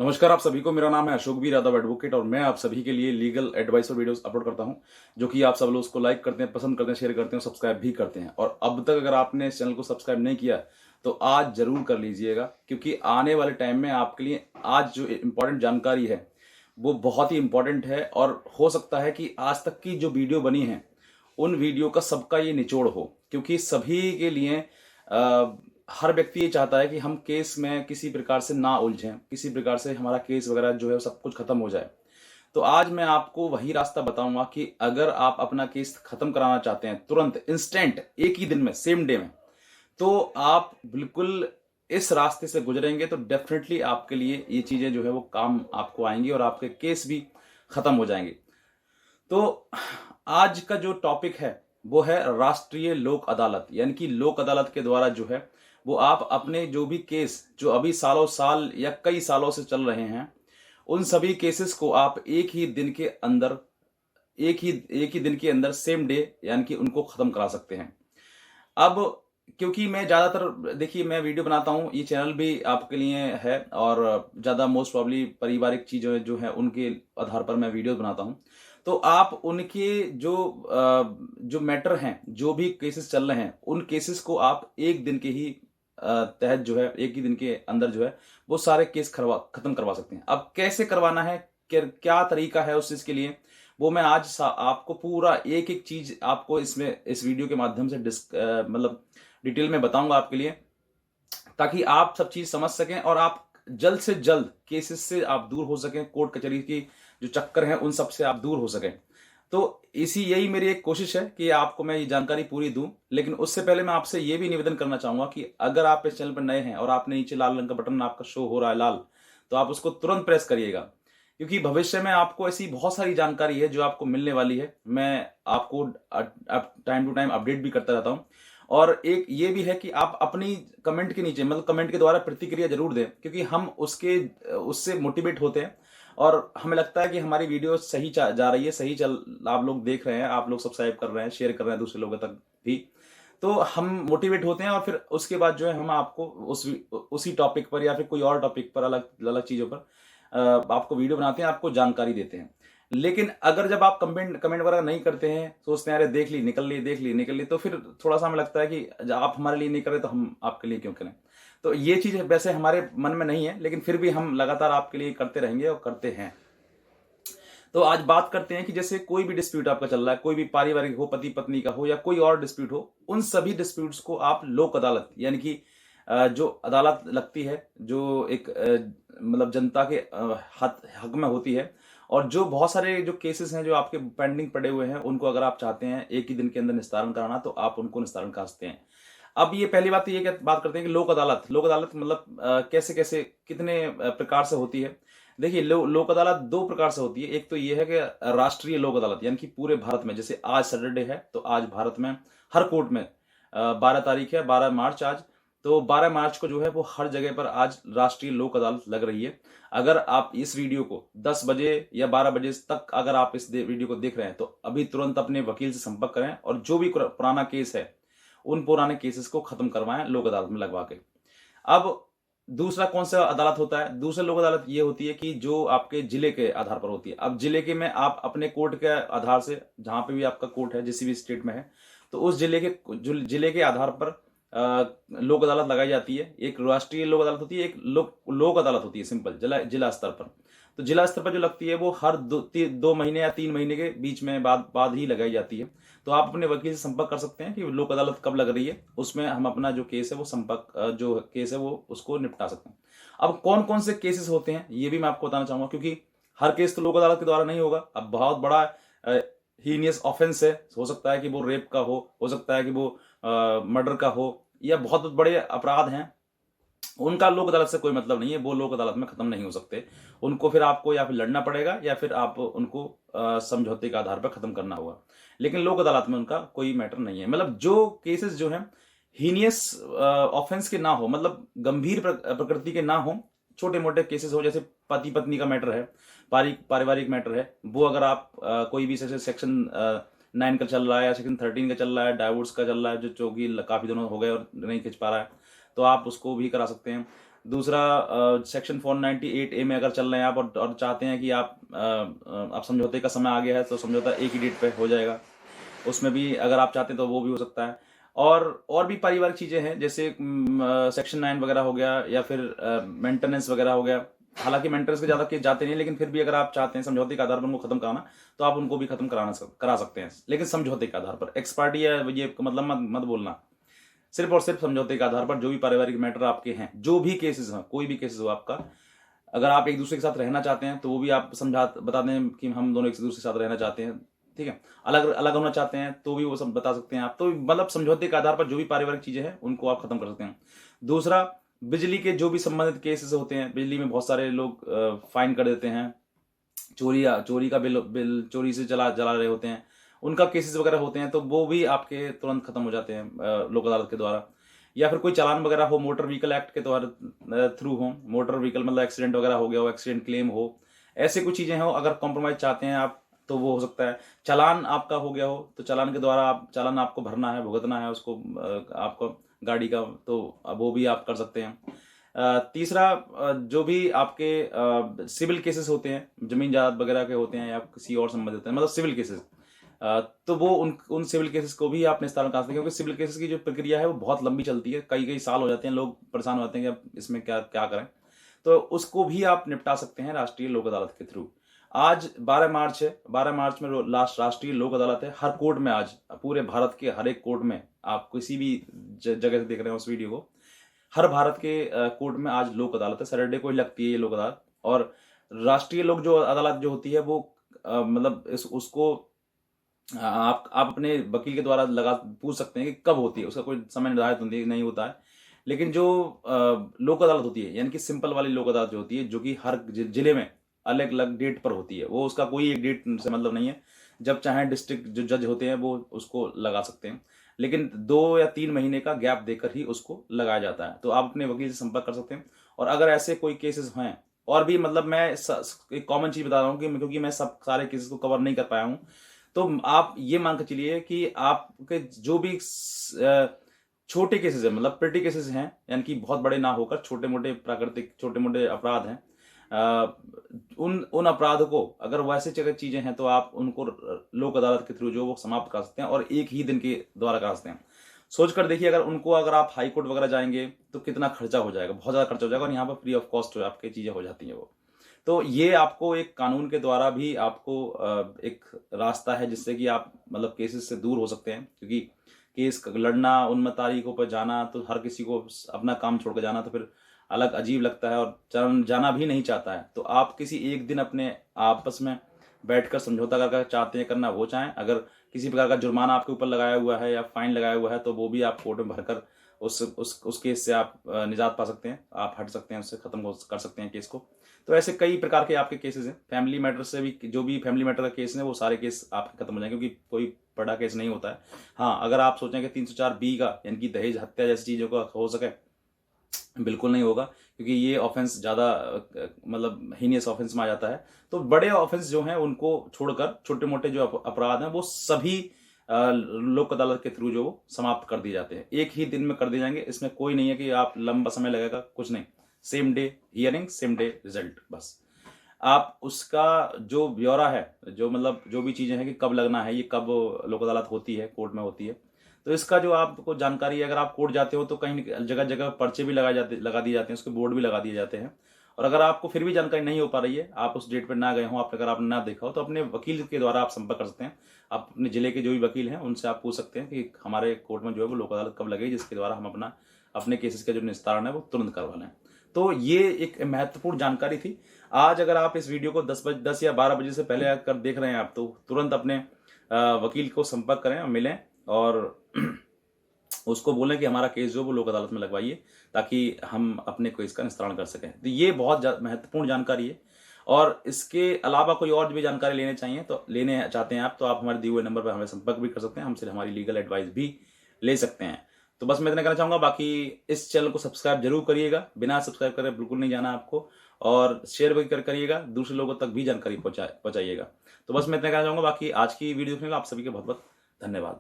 नमस्कार आप सभी को। मेरा नाम है अशोकवीर यादव एडवोकेट और मैं आप सभी के लिए लीगल एडवाइस और वीडियोस अपलोड करता हूं, जो कि आप सब लोग उसको लाइक करते हैं, पसंद करते हैं, शेयर करते हैं, सब्सक्राइब भी करते हैं। और अब तक अगर आपने इस चैनल को सब्सक्राइब नहीं किया तो आज जरूर कर लीजिएगा, क्योंकि आने वाले टाइम में आपके लिए आज जो इम्पोर्टेंट जानकारी है वो बहुत ही इम्पोर्टेंट है। और हो सकता है कि आज तक की जो वीडियो बनी है उन वीडियो का सबका ये निचोड़ हो, क्योंकि सभी के लिए हर व्यक्ति ये चाहता है कि हम केस में किसी प्रकार से ना उलझें, किसी प्रकार से हमारा केस वगैरह जो है सब कुछ खत्म हो जाए। तो आज मैं आपको वही रास्ता बताऊंगा कि अगर आप अपना केस खत्म कराना चाहते हैं तुरंत, इंस्टेंट, एक ही दिन में, सेम डे में, तो आप बिल्कुल इस रास्ते से गुजरेंगे तो डेफिनेटली आपके लिए ये चीजें जो है वो काम आपको आएंगी और आपके केस भी खत्म हो जाएंगे। तो आज का जो टॉपिक है वो है राष्ट्रीय लोक अदालत, यानी कि लोक अदालत के द्वारा जो है वो आप अपने जो भी केस जो अभी सालों साल या कई सालों से चल रहे हैं उन सभी केसेस को आप एक ही दिन के अंदर, एक ही दिन के अंदर, सेम डे, यानी कि उनको खत्म करा सकते हैं। अब क्योंकि मैं ज़्यादातर, देखिए, मैं वीडियो बनाता हूँ, ये चैनल भी आपके लिए है और ज़्यादा मोस्ट प्रॉब्ली पारिवारिक चीज़ें जो है उनके आधार पर मैं वीडियो बनाता हूँ। तो आप उनके जो मैटर हैं, जो भी केसेस चल रहे हैं, उन केसेस को आप एक दिन के ही तहत जो है, एक ही दिन के अंदर जो है वो सारे केस खत्म करवा सकते हैं। अब कैसे करवाना है, क्या तरीका है उस चीज़ के लिए, वो मैं आज आपको पूरा एक एक चीज आपको इसमें इस वीडियो के माध्यम से मतलब डिटेल में बताऊंगा आपके लिए, ताकि आप सब चीज समझ सकें और आप जल्द से जल्द केसेस से आप दूर हो सकें, कोर्ट कचहरी की जो चक्कर हैं उन सब से आप दूर हो सकें। तो यही मेरी एक कोशिश है कि आपको मैं ये जानकारी पूरी दूं। लेकिन उससे पहले मैं आपसे ये भी निवेदन करना चाहूंगा कि अगर आप इस चैनल पर नए हैं और आपने नीचे लाल रंग का बटन आपका शो हो रहा है लाल, तो आप उसको तुरंत प्रेस करिएगा, क्योंकि भविष्य में आपको ऐसी बहुत सारी जानकारी है जो आपको मिलने वाली है। मैं आपको टाइम टू टाइम अपडेट भी करता रहता हूँ। और एक ये भी है कि आप अपनी कमेंट के नीचे, मतलब कमेंट के द्वारा प्रतिक्रिया जरूर दें, क्योंकि हम उससे मोटिवेट होते हैं और हमें लगता है कि हमारी वीडियो सही जा रही है, सही चल, आप लोग देख रहे हैं, आप लोग सब्सक्राइब कर रहे हैं, शेयर कर रहे हैं दूसरे लोगों तक भी। तो हम मोटिवेट होते हैं और फिर उसके बाद जो है हम आपको उसी टॉपिक पर या फिर कोई और टॉपिक पर, अलग अलग चीज़ों पर आपको वीडियो बनाते हैं, आपको जानकारी देते हैं। लेकिन अगर जब आप कमेंट कमेंट वगैरह नहीं करते हैं, सोचते हैं अरे देख ली निकल ली, देख ली निकल ली, तो फिर थोड़ा सा हमें लगता है कि जब आप हमारे लिए नहीं कर रहे तो हम आपके लिए क्यों करें। तो ये चीज़ वैसे हमारे मन में नहीं है, लेकिन फिर भी हम लगातार आपके लिए करते रहेंगे और करते हैं। तो आज बात करते हैं कि जैसे कोई भी डिस्प्यूट आपका चल रहा है, कोई भी पारिवारिक हो, पति पत्नी का हो या कोई और डिस्प्यूट हो, उन सभी डिस्प्यूट्स को आप लोक अदालत, यानी कि जो अदालत लगती है, जो एक मतलब जनता के हक में होती है, और जो बहुत सारे जो केसेस हैं जो आपके पेंडिंग पड़े हुए हैं, उनको अगर आप चाहते हैं एक ही दिन के अंदर निस्तारण कराना, तो आप उनको निस्तारण करा सकते हैं। अब ये पहली बात तो ये बात करते हैं कि लोक अदालत मतलब कैसे कैसे कितने प्रकार से होती है। देखिए, लोक अदालत दो प्रकार से होती है। एक तो ये है कि राष्ट्रीय लोक अदालत, यानी कि पूरे भारत में, जैसे आज सैटरडे है तो आज भारत में हर कोर्ट में 12 तारीख है, 12 मार्च आज, तो 12 मार्च को जो है वो हर जगह पर आज राष्ट्रीय लोक अदालत लग रही है। अगर आप इस वीडियो को 10 बजे या 12 बजे तक अगर आप इस वीडियो को देख रहे हैं तो अभी तुरंत अपने वकील से संपर्क करें और जो भी पुराना केस है उन पुराने केसेस को खत्म करवाएं लोक अदालत में लगवा के। अब दूसरा कौन सा अदालत होता है? दूसरा लोक अदालत ये होती है कि जो आपके जिले के आधार पर होती है। अब जिले के में आप अपने कोर्ट के आधार से, जहां पे भी आपका कोर्ट है, जिस भी स्टेट में है, तो उस जिले के आधार पर लोक अदालत लगाई जाती है। एक राष्ट्रीय लोक अदालत होती है, एक लोक अदालत होती है सिंपल जिला स्तर पर। तो जिला स्तर पर जो लगती है वो हर 2 महीने या 3 महीने के बीच में बाद ही लगाई जाती है। तो आप अपने वकील से संपर्क कर सकते हैं कि लोक अदालत कब लग रही है, उसमें हम अपना जो केस है वो जो केस है वो उसको निपटा सकते हैं। अब कौन कौन से केसेस होते हैं ये भी मैं आपको बताना चाहूंगा, क्योंकि हर केस तो लोक अदालत के द्वारा नहीं होगा। अब बहुत बड़ा हीनियस ऑफेंस है, हो सकता है कि वो रेप का हो सकता है कि वो मर्डर का हो, या बहुत बड़े अपराध हैं, उनका लोक अदालत से कोई मतलब नहीं है, वो लोक अदालत में खत्म नहीं हो सकते। उनको फिर आपको या फिर लड़ना पड़ेगा या फिर आप उनको समझौते के आधार पर खत्म करना होगा। लेकिन लोक अदालत में उनका कोई मैटर नहीं है। मतलब जो केसेस जो हैं हीनियस ऑफेंस के ना हो, मतलब गंभीर प्रकृति के ना हो, छोटे मोटे केसेस हो, जैसे पति पत्नी का मैटर है, पारिवारिक मैटर है, वो अगर आप कोई भी सेक्शन 9 का चल रहा है या सेक्शन 13 का चल रहा है, डाइवोर्स का चल रहा है, जो काफी दिनों हो गए और नहीं खिंच पा रहा है, तो आप उसको भी करा सकते हैं। दूसरा सेक्शन 498A में अगर चल रहे हैं आप और चाहते हैं कि आप समझौते का समय आ गया है तो समझौता एक ही डेट पे हो जाएगा, उसमें भी अगर आप चाहते हैं तो वो भी हो सकता है। और भी पारिवारिक चीज़ें हैं जैसे सेक्शन 9 वगैरह हो गया या फिर मेंटेनेंस वगैरह हो गया। हालांकि मेंटेनेंस के ज़्यादा केस जाते नहीं, लेकिन फिर भी अगर आप चाहते हैं समझौते के आधार पर उनको खत्म कराना तो आप उनको भी खत्म करा सकते हैं, लेकिन समझौते के आधार पर। एक्सपर्टी या ये मतलब मत बोलना, सिर्फ और सिर्फ समझौते के आधार पर जो भी पारिवारिक मैटर आपके हैं, जो भी केसेस हैं, कोई भी केसेस हो आपका, अगर आप एक दूसरे के साथ रहना चाहते हैं तो वो भी आप बता दें कि हम दोनों एक दूसरे के साथ रहना चाहते हैं, ठीक है। अलग अलग होना चाहते हैं तो भी वो सब बता सकते हैं आप। तो मतलब समझौते के आधार पर जो भी पारिवारिक चीजें हैं उनको आप खत्म कर सकते हैं। दूसरा, बिजली के जो भी संबंधित केसेस होते हैं, बिजली में बहुत सारे लोग फाइन कर देते हैं, चोरी का बिल चोरी से जला रहे होते हैं, उनका केसेस वगैरह होते हैं तो वो भी आपके तुरंत खत्म हो जाते हैं लोक अदालत के द्वारा। या फिर कोई चालान वगैरह हो मोटर व्हीकल एक्ट के द्वारा थ्रू हो, मोटर व्हीकल मतलब एक्सीडेंट वगैरह हो गया हो, एक्सीडेंट क्लेम हो, ऐसे कुछ चीजें हो, अगर कॉम्प्रोमाइज चाहते हैं आप तो वो हो सकता है। चालान आपका हो गया हो तो चालान के द्वारा चालान आपको भरना है, भुगतना है उसको, आपको गाड़ी का, तो वो भी आप कर सकते हैं। तीसरा, जो भी आपके सिविल केसेस होते हैं, जमीन जायदाद वगैरह के होते हैं या किसी और संबंधित होते हैं, मतलब सिविल केसेस, तो वो उन सिविल केसेस को भी आप निस्तारण कर सकते हैं, क्योंकि सिविल केसेस की जो प्रक्रिया है वो बहुत लंबी चलती है, कई कई साल हो जाते हैं, लोग परेशान हो जाते हैं कि अब इसमें क्या क्या करें, तो उसको भी आप निपटा सकते हैं राष्ट्रीय लोक अदालत के थ्रू। आज 12 मार्च है, 12 मार्च में लास्ट राष्ट्रीय लोक अदालत है हर कोर्ट में। आज पूरे भारत के हर एक कोर्ट में, आप किसी भी जगह से देख रहे हैं उस वीडियो को, हर भारत के कोर्ट में आज लोक अदालत है। सैटरडे को ही लगती है ये लोक अदालत। और राष्ट्रीय लोक जो अदालत जो होती है वो मतलब उसको आप अपने वकील के द्वारा पूछ सकते हैं कि कब होती है, उसका कोई समय निर्धारित नहीं होता है। लेकिन जो लोक अदालत होती है, यानी कि सिंपल वाली लोक अदालत जो होती है, जो कि हर जिले में अलग अलग डेट पर होती है, वो उसका कोई एक डेट से मतलब नहीं है, जब चाहे डिस्ट्रिक्ट जो जज होते हैं वो उसको लगा सकते हैं, लेकिन 2 या 3 महीने का गैप देकर ही उसको लगाया जाता है। तो आप अपने वकील से संपर्क कर सकते हैं। और अगर ऐसे कोई केसेस हैं, और भी मतलब मैं एक कॉमन चीज बता रहा हूँ कि क्योंकि मैं सब सारे केसेस को कवर नहीं कर पाया हूँ, तो आप ये मान के चलिए कि आपके जो भी छोटे केसेस है, मतलब पेटी केसेस हैं, यानी कि बहुत बड़े ना होकर छोटे मोटे प्राकृतिक छोटे मोटे अपराध हैं, उन अपराधों को अगर वैसे जगह चीजें हैं तो आप उनको लोक अदालत के थ्रू जो वो समाप्त कर सकते हैं, और एक ही दिन के द्वारा करा सकते हैं। सोच कर देखिए, अगर आप हाई कोर्ट वगैरह जाएंगे तो कितना खर्चा हो जाएगा, बहुत ज्यादा खर्चा हो जाएगा, और यहाँ पर फ्री ऑफ कॉस्ट आपकी चीजें हो जाती हैं वो। तो ये आपको एक कानून के द्वारा भी आपको एक रास्ता है जिससे कि आप मतलब केसेस से दूर हो सकते हैं, क्योंकि केस लड़ना, उन तारीखों पर जाना, तो हर किसी को अपना काम छोड़ कर जाना तो फिर अलग अजीब लगता है, और जाना भी नहीं चाहता है। तो आप किसी एक दिन अपने आपस में बैठकर समझौता कर चाहते हैं करना, वो चाहें। अगर किसी प्रकार का जुर्माना आपके ऊपर लगाया हुआ है या फाइन लगाया हुआ है तो वो भी आप कोर्ट में भरकर उस केस से आप निजात पा सकते हैं, आप हट सकते हैं, उससे खत्म कर सकते हैं केस को। तो ऐसे कई प्रकार के आपके केसेस हैं। फैमिली मैटर से भी, जो भी फैमिली मैटर का केस है वो सारे केस आपके खत्म हो जाएंगे, क्योंकि कोई बड़ा केस नहीं होता है। हाँ, अगर आप सोचें कि 304B का, यानी कि दहेज हत्या जैसी चीजों का हो सके, बिल्कुल नहीं होगा, क्योंकि ये ऑफेंस ज्यादा मतलब हीनियस ऑफेंस में आ जाता है। तो बड़े ऑफेंस जो हैं उनको छोड़कर छोटे मोटे जो अपराध हैं वो सभी लोक अदालत के थ्रू जो समाप्त कर दिए जाते हैं, एक ही दिन में कर दिए जाएंगे। इसमें कोई नहीं है कि आप लंबा समय लगेगा, कुछ नहीं, same day hearing, same day result. बस आप उसका जो ब्यौरा है, जो मतलब जो भी चीजें हैं कि कब लगना है, ये कब लोक अदालत होती है, कोर्ट में होती है, तो इसका जो आपको जानकारी है, अगर आप कोर्ट जाते हो तो कहीं जगह जगह पर्चे भी लगा दिए जाते हैं, उसके बोर्ड भी लगा दिए जाते हैं। और अगर आपको फिर भी जानकारी नहीं हो पा रही है, आप उस डेट पर ना गए हो, अगर आपने ना देखा हो, तो अपने वकील के द्वारा आप संपर्क कर सकते हैं। आप अपने जिले के जो भी वकील हैं उनसे आप पूछ सकते हैं कि हमारे कोर्ट में जो है वो लोक अदालत कब लगेगी, जिसके द्वारा हम अपने केसेस का जो निस्तारण है वो तुरंत करवा लें। तो ये एक महत्वपूर्ण जानकारी थी। आज अगर आप इस वीडियो को 10 या 12 बजे से पहले आकर देख रहे हैं आप, तो तुरंत अपने वकील को संपर्क करें और मिलें, और उसको बोलें कि हमारा केस जो वो लोक अदालत में लगवाइए, ताकि हम अपने केस का निस्तारण कर सकें। तो ये बहुत महत्वपूर्ण जानकारी है। और इसके अलावा कोई और भी जानकारी लेने चाहते हैं आप, तो आप हमारे दिए हुए नंबर पर हमें संपर्क भी कर सकते हैं, हमसे हमारी लीगल एडवाइस भी ले सकते हैं। तो बस मैं इतना कहना चाहूंगा। बाकी इस चैनल को सब्सक्राइब जरूर करिएगा, बिना सब्सक्राइब करे बिल्कुल नहीं जाना आपको, और शेयर भी करिएगा, दूसरे लोगों तक भी जानकारी पहुंचाइएगा। तो बस मैं इतना कहना चाहूंगा। बाकी आज की वीडियो देखने के लिए आप सभी के बहुत बहुत धन्यवाद।